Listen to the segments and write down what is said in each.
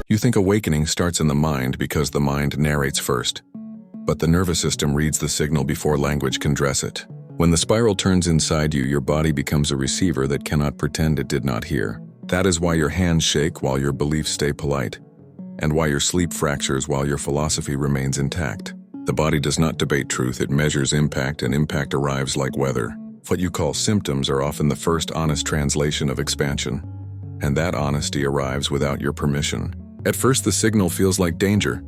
You think awakening starts in the mind because the mind narrates first, but the nervous system reads the signal before language can dress it. When the spiral turns inside you, your body becomes a receiver that cannot pretend it did not hear. That is why your hands shake while your beliefs stay polite, and why your sleep fractures while your philosophy remains intact. The body does not debate truth, it measures impact, and impact arrives like weather. What you call symptoms are often the first honest translation of expansion, and that honesty arrives without your permission. At first, the signal feels like danger,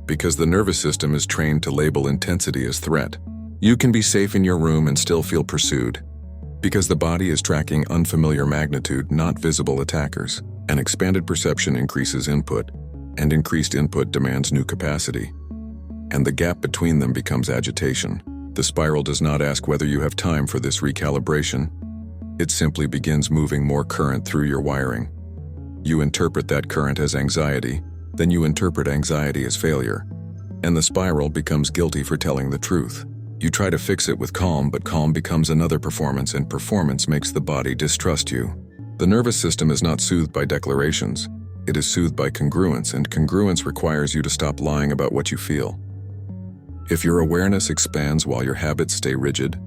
because the nervous system is trained to label intensity as threat. You can be safe in your room and still feel pursued, because the body is tracking unfamiliar magnitude, not visible attackers. An expanded perception increases input, and increased input demands new capacity. And the gap between them becomes agitation. The spiral does not ask whether you have time for this recalibration. It simply begins moving more current through your wiring. You interpret that current as anxiety, then you interpret anxiety as failure, and the spiral becomes guilty for telling the truth. You try to fix it with calm, but calm becomes another performance, and performance makes the body distrust you. The nervous system is not soothed by declarations. It is soothed by congruence, and congruence requires you to stop lying about what you feel. If your awareness expands while your habits stay rigid,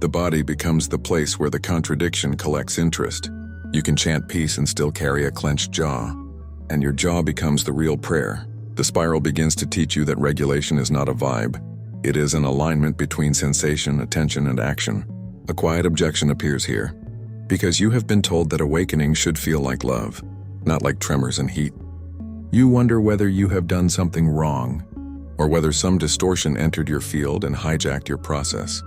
the body becomes the place where the contradiction collects interest. You can chant peace and still carry a clenched jaw, and your jaw becomes the real prayer. The spiral begins to teach you that regulation is not a vibe. It is an alignment between sensation, attention, and action. A quiet objection appears here, because you have been told that awakening should feel like love, not like tremors and heat. You wonder whether you have done something wrong, or whether some distortion entered your field and hijacked your process.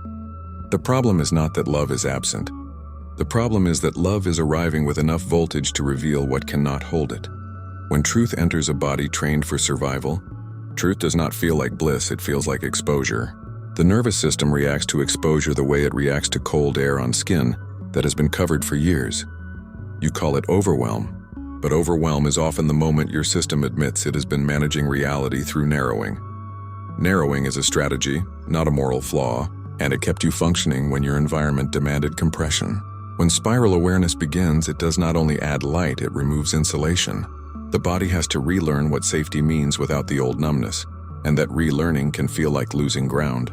The problem is not that love is absent. The problem is that love is arriving with enough voltage to reveal what cannot hold it. When truth enters a body trained for survival, truth does not feel like bliss, it feels like exposure. The nervous system reacts to exposure the way it reacts to cold air on skin that has been covered for years. You call it overwhelm, but overwhelm is often the moment your system admits it has been managing reality through narrowing. Narrowing is a strategy, not a moral flaw, and it kept you functioning when your environment demanded compression. When spiral awareness begins, it does not only add light, it removes insulation. The body has to relearn what safety means without the old numbness, and that relearning can feel like losing ground.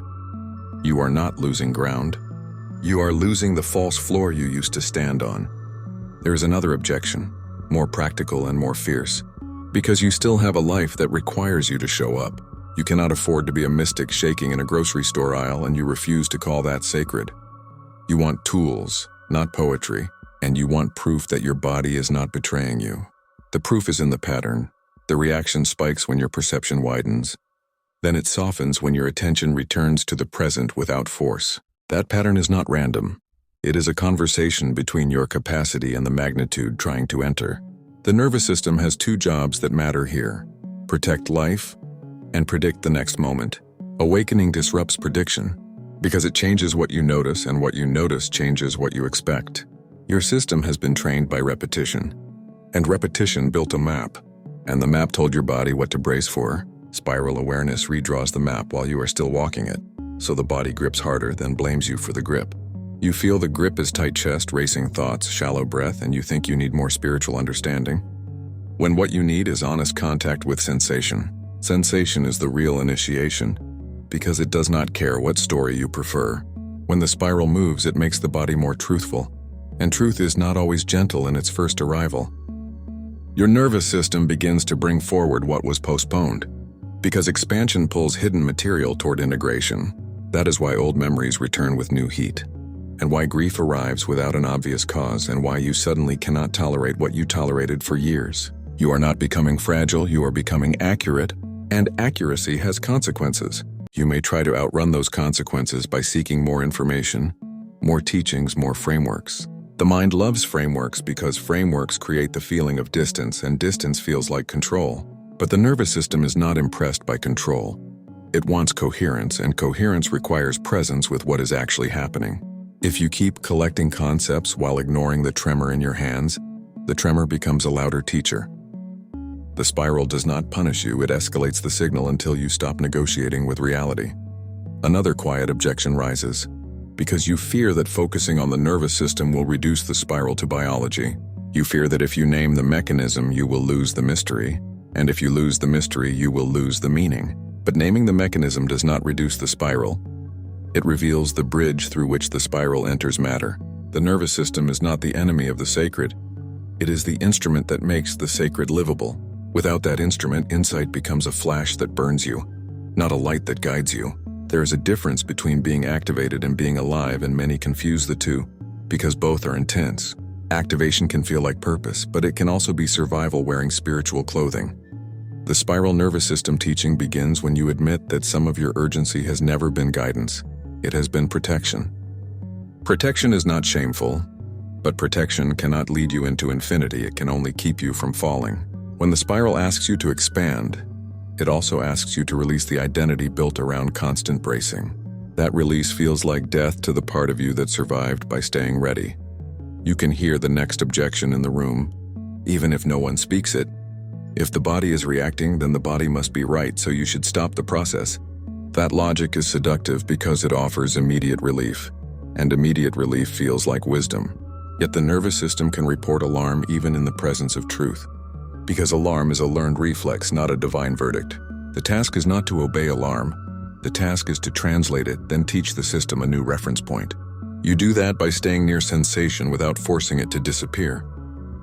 You are not losing ground. You are losing the false floor you used to stand on. There is another objection, more practical and more fierce, because you still have a life that requires you to show up. You cannot afford to be a mystic shaking in a grocery store aisle, and you refuse to call that sacred. You want tools, not poetry, and you want proof that your body is not betraying you. The proof is in the pattern. The reaction spikes when your perception widens. Then it softens when your attention returns to the present without force. That pattern is not random. It is a conversation between your capacity and the magnitude trying to enter. The nervous system has two jobs that matter here: protect life and predict the next moment. Awakening disrupts prediction, because it changes what you notice, and what you notice changes what you expect. Your system has been trained by repetition, and repetition built a map, and the map told your body what to brace for. Spiral awareness redraws the map while you are still walking it, so the body grips harder, then blames you for the grip. You feel the grip is tight chest, racing thoughts, shallow breath, and you think you need more spiritual understanding, when what you need is honest contact with sensation. Sensation is the real initiation, because it does not care what story you prefer. When the spiral moves, it makes the body more truthful, and truth is not always gentle in its first arrival. Your nervous system begins to bring forward what was postponed, because expansion pulls hidden material toward integration. That is why old memories return with new heat, and why grief arrives without an obvious cause, and why you suddenly cannot tolerate what you tolerated for years. You are not becoming fragile, you are becoming accurate, and accuracy has consequences. You may try to outrun those consequences by seeking more information, more teachings, more frameworks. The mind loves frameworks because frameworks create the feeling of distance, and distance feels like control. But the nervous system is not impressed by control. It wants coherence, and coherence requires presence with what is actually happening. If you keep collecting concepts while ignoring the tremor in your hands, the tremor becomes a louder teacher. The spiral does not punish you, it escalates the signal until you stop negotiating with reality. Another quiet objection rises, because you fear that focusing on the nervous system will reduce the spiral to biology. You fear that if you name the mechanism, you will lose the mystery, and if you lose the mystery, you will lose the meaning. But naming the mechanism does not reduce the spiral. It reveals the bridge through which the spiral enters matter. The nervous system is not the enemy of the sacred. It is the instrument that makes the sacred livable. Without that instrument, insight becomes a flash that burns you, not a light that guides you. There is a difference between being activated and being alive, and many confuse the two, because both are intense. Activation can feel like purpose, but it can also be survival wearing spiritual clothing. The spiral nervous system teaching begins when you admit that some of your urgency has never been guidance. It has been protection. Protection is not shameful, but protection cannot lead you into infinity. It can only keep you from falling. When the spiral asks you to expand, it also asks you to release the identity built around constant bracing. That release feels like death to the part of you that survived by staying ready. You can hear the next objection in the room, even if no one speaks it. If the body is reacting, then the body must be right, so you should stop the process. That logic is seductive because it offers immediate relief, and immediate relief feels like wisdom. Yet the nervous system can report alarm even in the presence of truth. Because alarm is a learned reflex, not a divine verdict. The task is not to obey alarm. The task is to translate it, then teach the system a new reference point. You do that by staying near sensation without forcing it to disappear.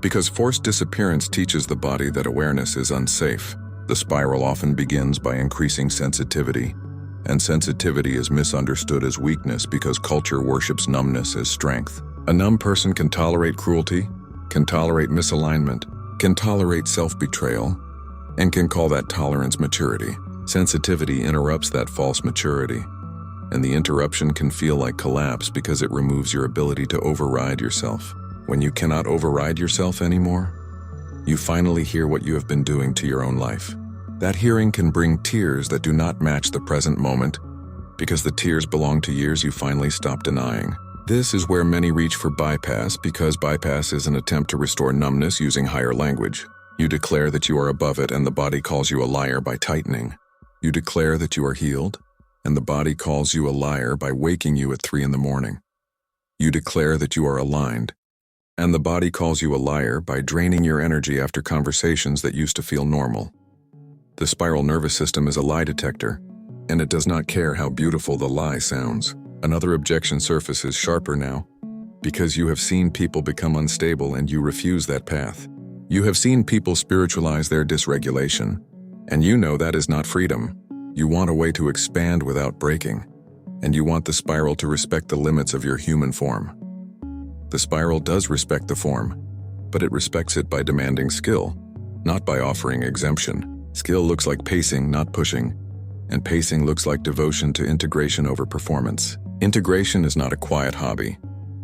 Because forced disappearance teaches the body that awareness is unsafe. The spiral often begins by increasing sensitivity, and sensitivity is misunderstood as weakness because culture worships numbness as strength. A numb person can tolerate cruelty, can tolerate misalignment, can tolerate self-betrayal, and can call that tolerance maturity. Sensitivity interrupts that false maturity, and the interruption can feel like collapse because it removes your ability to override yourself. When you cannot override yourself anymore, you finally hear what you have been doing to your own life. That hearing can bring tears that do not match the present moment, because the tears belong to years you finally stopped denying. This is where many reach for bypass, because bypass is an attempt to restore numbness using higher language. You declare that you are above it, and the body calls you a liar by tightening. You declare that you are healed, and the body calls you a liar by waking you at 3 a.m. You declare that you are aligned, and the body calls you a liar by draining your energy after conversations that used to feel normal. The spiral nervous system is a lie detector, and it does not care how beautiful the lie sounds. Another objection surfaces sharper now, because you have seen people become unstable and you refuse that path. You have seen people spiritualize their dysregulation, and you know that is not freedom. You want a way to expand without breaking, and you want the spiral to respect the limits of your human form. The spiral does respect the form, but it respects it by demanding skill, not by offering exemption. Skill looks like pacing, not pushing, and pacing looks like devotion to integration over performance. Integration is not a quiet hobby.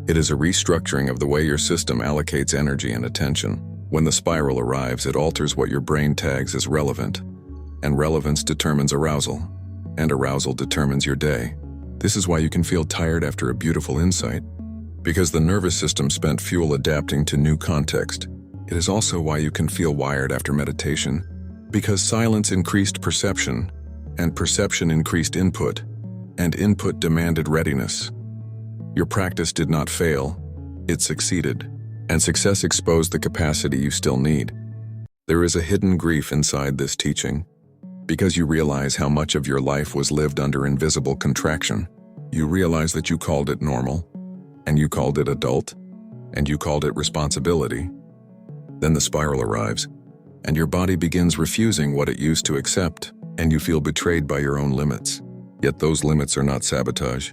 It is a restructuring of the way your system allocates energy and attention. When the spiral arrives, it alters what your brain tags as relevant, and relevance determines arousal, and arousal determines your day. This is why you can feel tired after a beautiful insight, because the nervous system spent fuel adapting to new context. It is also why you can feel wired after meditation, because silence increased perception, and perception increased input, and input demanded readiness. Your practice did not fail, it succeeded, and success exposed the capacity you still need. There is a hidden grief inside this teaching, because you realize how much of your life was lived under invisible contraction. You realize that you called it normal, and you called it adult, and you called it responsibility. Then the spiral arrives, and your body begins refusing what it used to accept, and you feel betrayed by your own limits. Yet those limits are not sabotage.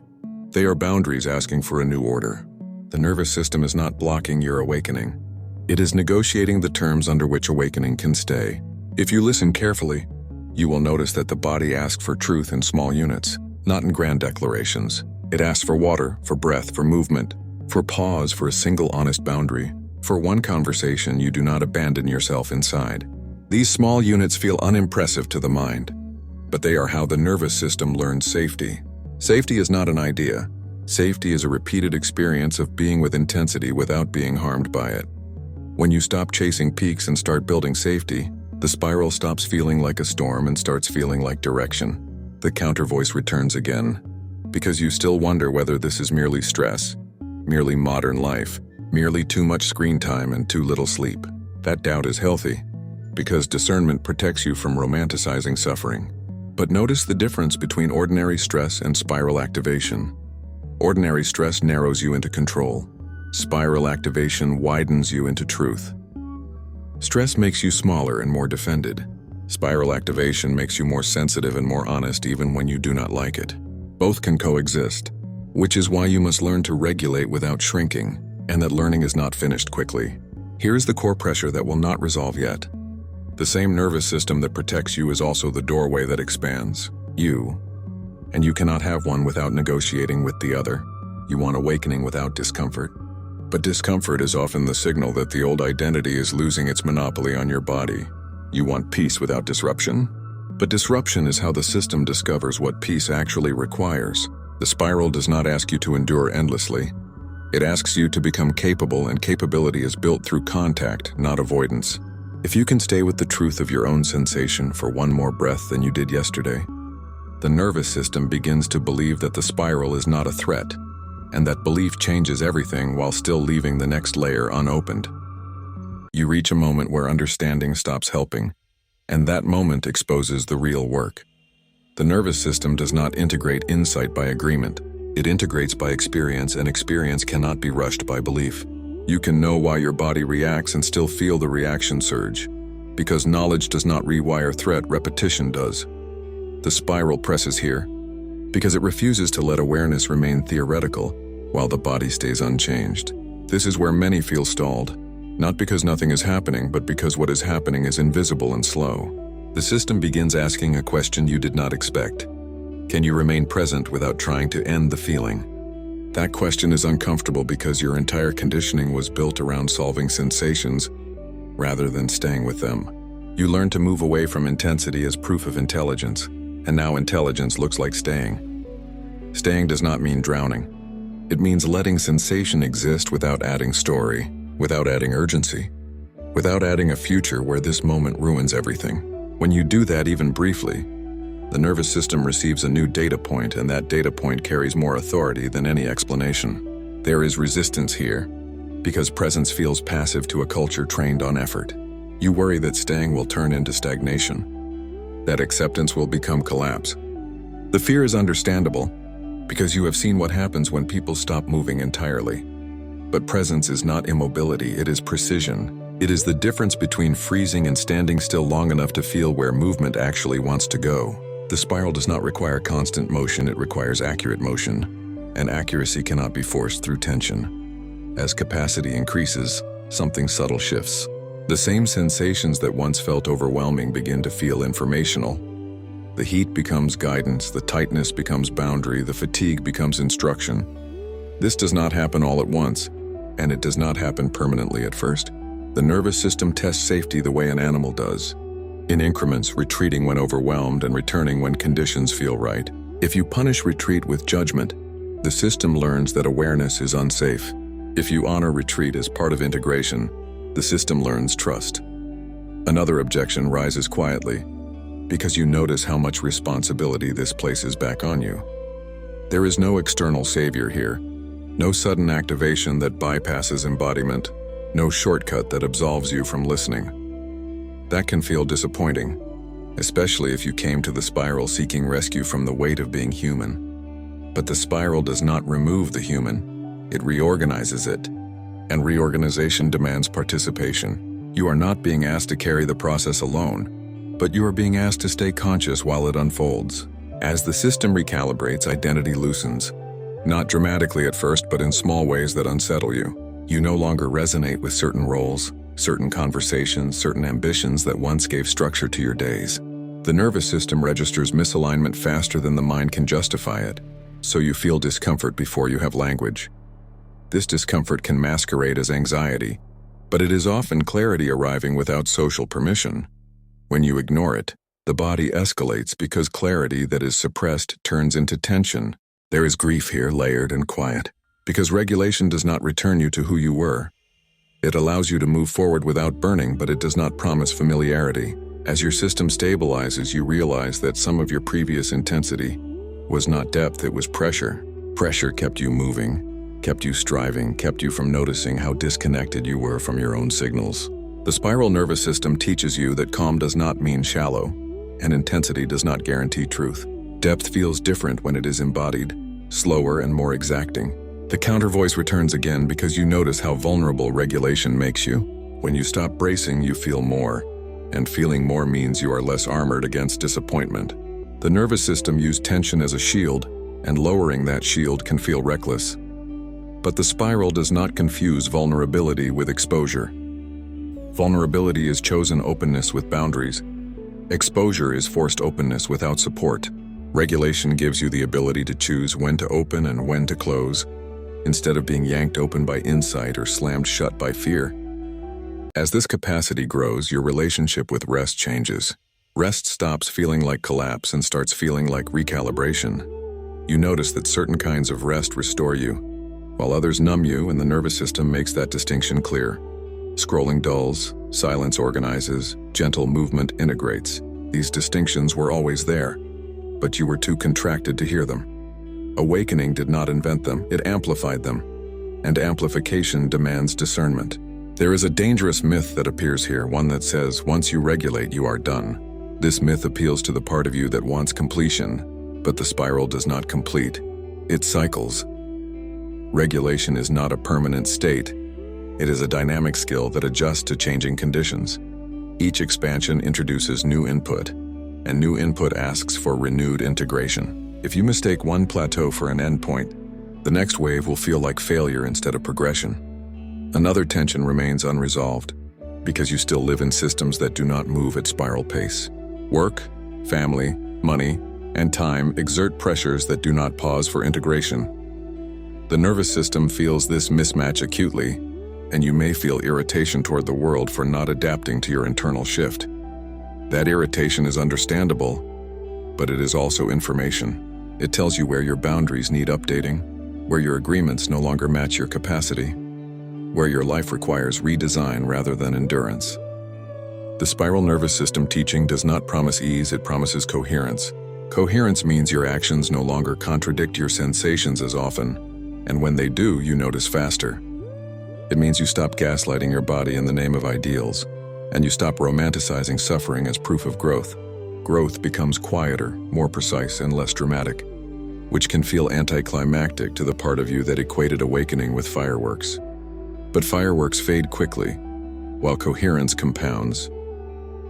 They are boundaries asking for a new order. The nervous system is not blocking your awakening. It is negotiating the terms under which awakening can stay. If you listen carefully, you will notice that the body asks for truth in small units, not in grand declarations. It asks for water, for breath, for movement, For pause for a single honest boundary. For one conversation you do not abandon yourself inside. These small units feel unimpressive to the mind, but they are how the nervous system learns safety. Safety is not an idea. Safety is a repeated experience of being with intensity without being harmed by it. When you stop chasing peaks and start building safety, the spiral stops feeling like a storm and starts feeling like direction. The counter voice returns again, because you still wonder whether this is merely stress, merely modern life, merely too much screen time and too little sleep. That doubt is healthy, because discernment protects you from romanticizing suffering. But notice the difference between ordinary stress and spiral activation. Ordinary stress narrows you into control. Spiral activation widens you into truth. Stress makes you smaller and more defended. Spiral activation makes you more sensitive and more honest even when you do not like it. Both can coexist, which is why you must learn to regulate without shrinking, and that learning is not finished quickly. Here is the core pressure that will not resolve yet. The same nervous system that protects you is also the doorway that expands you. And you cannot have one without negotiating with the other. You want awakening without discomfort. But discomfort is often the signal that the old identity is losing its monopoly on your body. You want peace without disruption? But disruption is how the system discovers what peace actually requires. The spiral does not ask you to endure endlessly. It asks you to become capable, and capability is built through contact, not avoidance. If you can stay with the truth of your own sensation for one more breath than you did yesterday, the nervous system begins to believe that the spiral is not a threat, and that belief changes everything while still leaving the next layer unopened. You reach a moment where understanding stops helping, and that moment exposes the real work. The nervous system does not integrate insight by agreement. It integrates by experience, and experience cannot be rushed by belief. You can know why your body reacts and still feel the reaction surge. Because knowledge does not rewire threat, repetition does. The spiral presses here, because it refuses to let awareness remain theoretical while the body stays unchanged. This is where many feel stalled, not because nothing is happening, but because what is happening is invisible and slow. The system begins asking a question you did not expect. Can you remain present without trying to end the feeling? That question is uncomfortable because your entire conditioning was built around solving sensations rather than staying with them. You learn to move away from intensity as proof of intelligence, and now intelligence looks like staying. Staying does not mean drowning. It means letting sensation exist without adding story, without adding urgency, without adding a future where this moment ruins everything. When you do that even briefly, the nervous system receives a new data point, and that data point carries more authority than any explanation. There is resistance here, because presence feels passive to a culture trained on effort. You worry that staying will turn into stagnation, that acceptance will become collapse. The fear is understandable, because you have seen what happens when people stop moving entirely. But presence is not immobility, it is precision. It is the difference between freezing and standing still long enough to feel where movement actually wants to go. The spiral does not require constant motion, it requires accurate motion, and accuracy cannot be forced through tension. As capacity increases, something subtle shifts. The same sensations that once felt overwhelming begin to feel informational. The heat becomes guidance, the tightness becomes boundary, the fatigue becomes instruction. This does not happen all at once, and it does not happen permanently at first. The nervous system tests safety the way an animal does, in increments, retreating when overwhelmed and returning when conditions feel right. If you punish retreat with judgment, the system learns that awareness is unsafe. If you honor retreat as part of integration, the system learns trust. Another objection rises quietly, because you notice how much responsibility this places back on you. There is no external savior here, no sudden activation that bypasses embodiment, no shortcut that absolves you from listening. That can feel disappointing, especially if you came to the spiral seeking rescue from the weight of being human. But the spiral does not remove the human, it reorganizes it. And reorganization demands participation. You are not being asked to carry the process alone, but you are being asked to stay conscious while it unfolds. As the system recalibrates, identity loosens. Not dramatically at first, but in small ways that unsettle you. You no longer resonate with certain roles, certain conversations, certain ambitions that once gave structure to your days. The nervous system registers misalignment faster than the mind can justify it, so you feel discomfort before you have language. This discomfort can masquerade as anxiety, but it is often clarity arriving without social permission. When you ignore it, the body escalates because clarity that is suppressed turns into tension. There is grief here, layered and quiet, because regulation does not return you to who you were. It allows you to move forward without burning, but it does not promise familiarity. As your system stabilizes, you realize that some of your previous intensity was not depth, it was pressure. Pressure kept you moving, kept you striving, kept you from noticing how disconnected you were from your own signals. The spiral nervous system teaches you that calm does not mean shallow, and intensity does not guarantee truth. Depth feels different when it is embodied, slower and more exacting. The counter voice returns again because you notice how vulnerable regulation makes you. When you stop bracing, you feel more, and feeling more means you are less armored against disappointment. The nervous system used tension as a shield, and lowering that shield can feel reckless. But the spiral does not confuse vulnerability with exposure. Vulnerability is chosen openness with boundaries. Exposure is forced openness without support. Regulation gives you the ability to choose when to open and when to close, instead of being yanked open by insight or slammed shut by fear. As this capacity grows, your relationship with rest changes. Rest stops feeling like collapse and starts feeling like recalibration. You notice that certain kinds of rest restore you, while others numb you, and the nervous system makes that distinction clear. Scrolling dulls, silence organizes, gentle movement integrates. These distinctions were always there, but you were too contracted to hear them. Awakening did not invent them, it amplified them, and amplification demands discernment. There is a dangerous myth that appears here, one that says, once you regulate, you are done. This myth appeals to the part of you that wants completion, but the spiral does not complete. It cycles. Regulation is not a permanent state. It is a dynamic skill that adjusts to changing conditions. Each expansion introduces new input, and new input asks for renewed integration. If you mistake one plateau for an endpoint, the next wave will feel like failure instead of progression. Another tension remains unresolved, because you still live in systems that do not move at spiral pace. Work, family, money, and time exert pressures that do not pause for integration. The nervous system feels this mismatch acutely, and you may feel irritation toward the world for not adapting to your internal shift. That irritation is understandable, but it is also information. It tells you where your boundaries need updating, where your agreements no longer match your capacity, where your life requires redesign rather than endurance. The spiral nervous system teaching does not promise ease, it promises coherence. Coherence means your actions no longer contradict your sensations as often, and when they do, you notice faster. It means you stop gaslighting your body in the name of ideals, and you stop romanticizing suffering as proof of growth. Growth becomes quieter, more precise, and less dramatic, which can feel anticlimactic to the part of you that equated awakening with fireworks. But fireworks fade quickly, while coherence compounds.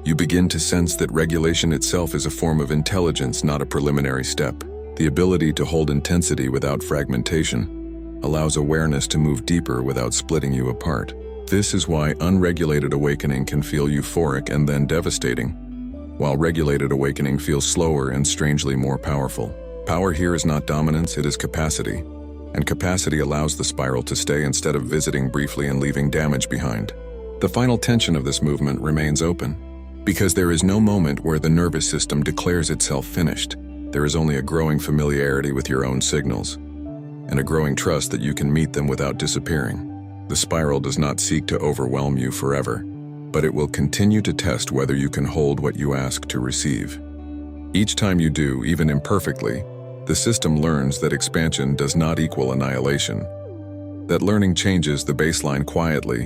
You begin to sense that regulation itself is a form of intelligence, not a preliminary step. The ability to hold intensity without fragmentation allows awareness to move deeper without splitting you apart. This is why unregulated awakening can feel euphoric and then devastating, while regulated awakening feels slower and strangely more powerful. Power here is not dominance, it is capacity, and capacity allows the spiral to stay instead of visiting briefly and leaving damage behind. The final tension of this movement remains open, because there is no moment where the nervous system declares itself finished. There is only a growing familiarity with your own signals, and a growing trust that you can meet them without disappearing. The spiral does not seek to overwhelm you forever, but it will continue to test whether you can hold what you ask to receive. Each time you do, even imperfectly, the system learns that expansion does not equal annihilation. That learning changes the baseline quietly,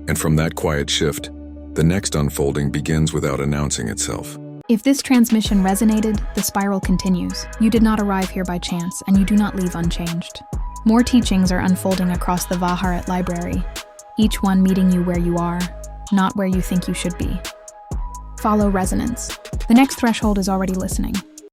and from that quiet shift, the next unfolding begins without announcing itself. If this transmission resonated, the spiral continues. You did not arrive here by chance, and you do not leave unchanged. More teachings are unfolding across the Vaharat library, each one meeting you where you are, not where you think you should be. Follow resonance. The next threshold is already listening.